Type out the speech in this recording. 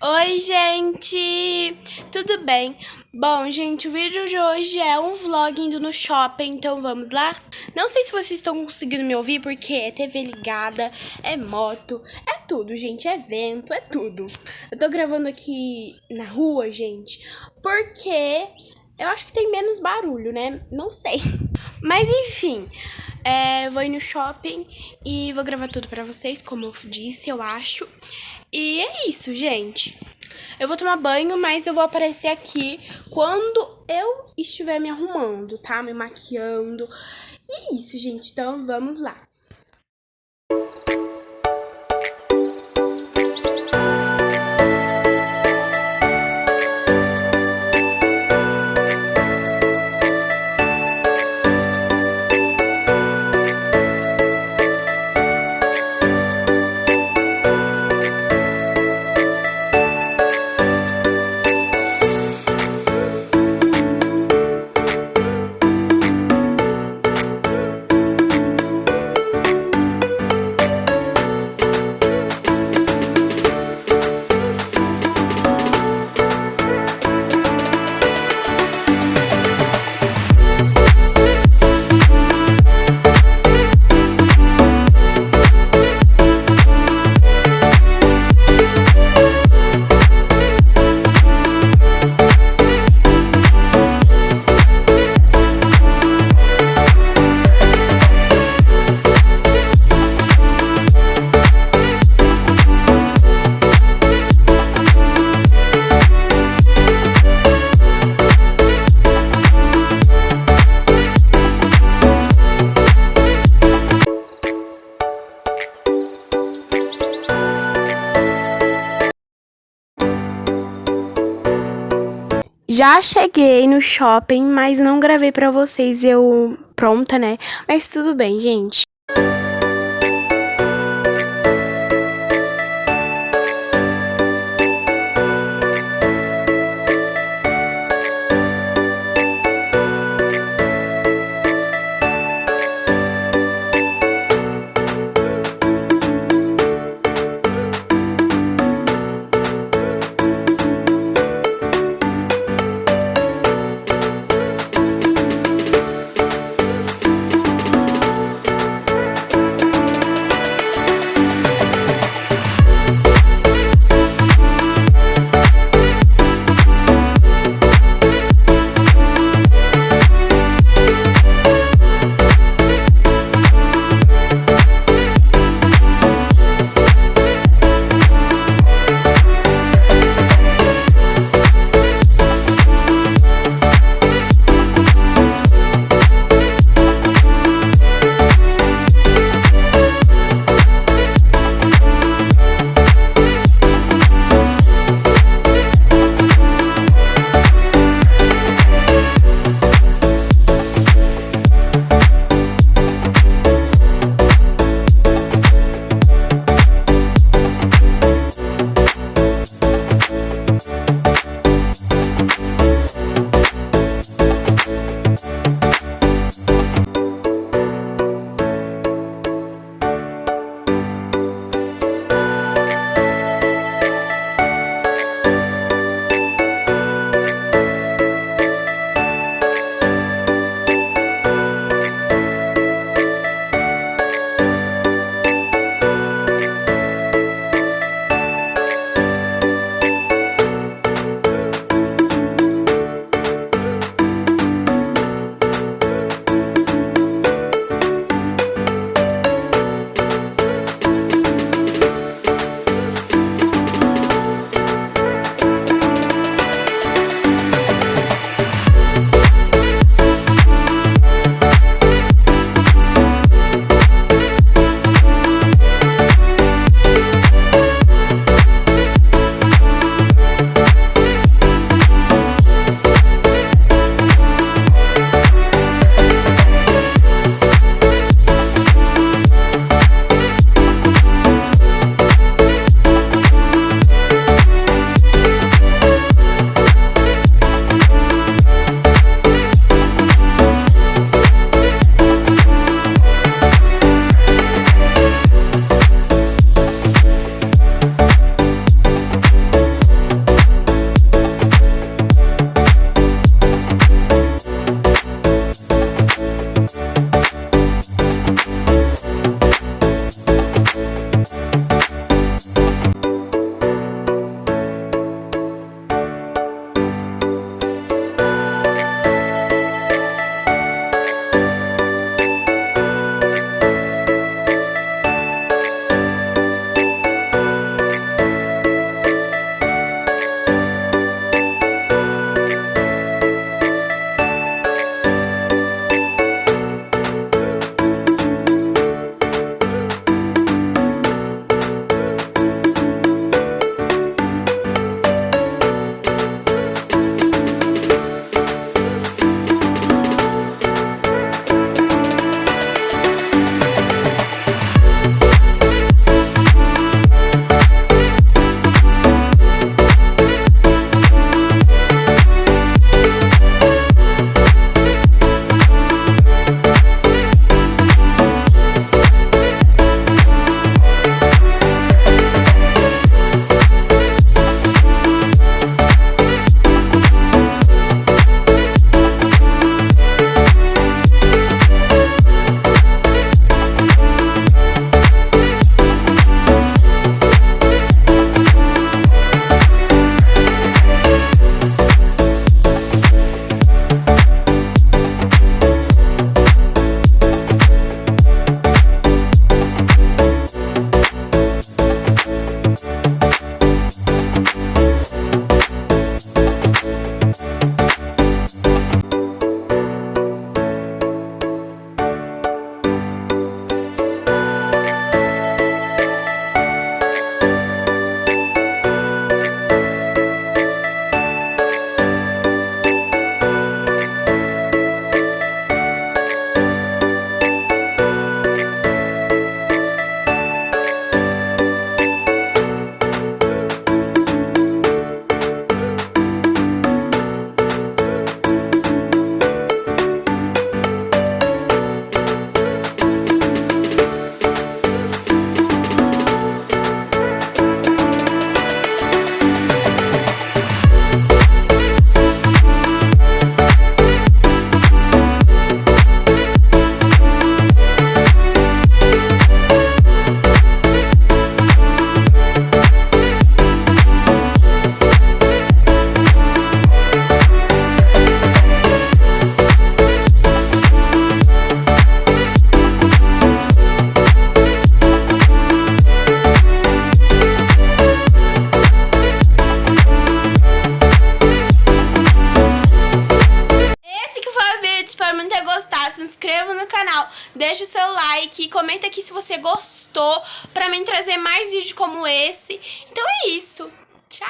Oi, gente! Tudo bem? Bom, gente, o vídeo de hoje é um vlog indo no shopping, então vamos lá? Não sei se vocês estão conseguindo me ouvir, porque é TV ligada, é moto, é tudo, gente, é vento, é tudo. Eu tô gravando aqui na rua, gente, porque eu acho que tem menos barulho, né? Não sei. Mas enfim, vou ir no shopping e vou gravar tudo pra vocês, como eu disse, eu acho. E é isso, gente. Eu vou tomar banho, mas eu vou aparecer aqui quando eu estiver me arrumando, tá? Me maquiando. E é isso, gente. Então, vamos lá. Já cheguei no shopping, mas não gravei pra vocês eu pronta, né? Mas tudo bem, gente. gostar, se inscreva no canal, deixa o seu like, comenta aqui se você gostou, pra mim trazer mais vídeos como esse. Então é isso. Tchau!